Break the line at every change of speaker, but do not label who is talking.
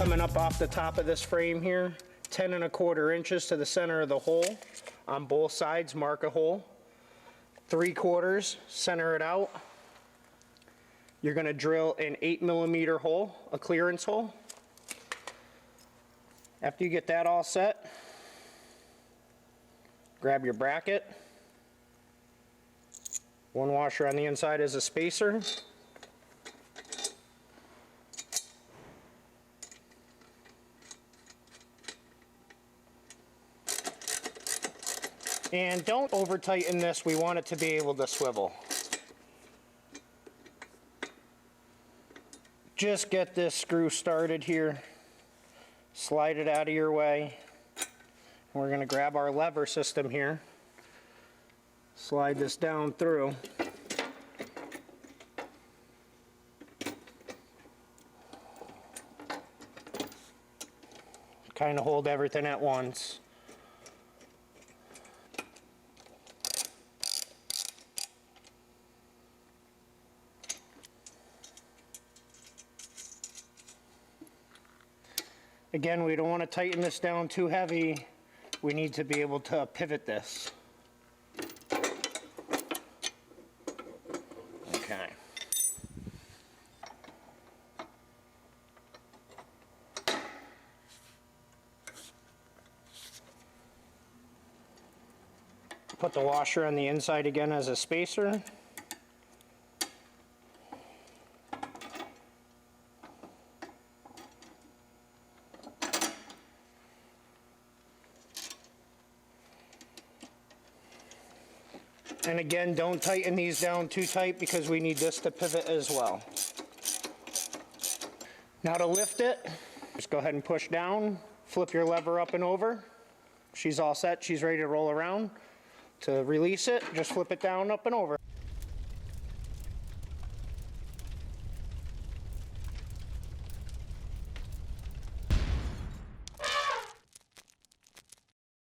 coming up off the top of this frame here, 10¼ inches to the center of the hole. On both sides, mark a hole. 3/4, center it out. You're going to drill an 8mm hole, a clearance hole. After you get that all set, grab your bracket. One washer on the inside as a spacer. And don't over tighten this, we want it to be able to swivel. Just get this screw started here, slide it out of your way. And we're going to grab our lever system here, slide this down through. Kind of hold everything at once. Again, we don't want to tighten this down too heavy. We need to be able to pivot this. Okay. Put the washer on the inside again as a spacer. And again, don't tighten these down too tight because we need this to pivot as well. Now to lift it, just go ahead and push down, flip your lever up and over. She's all set, she's ready to roll around. To release it, just flip it down, up and over.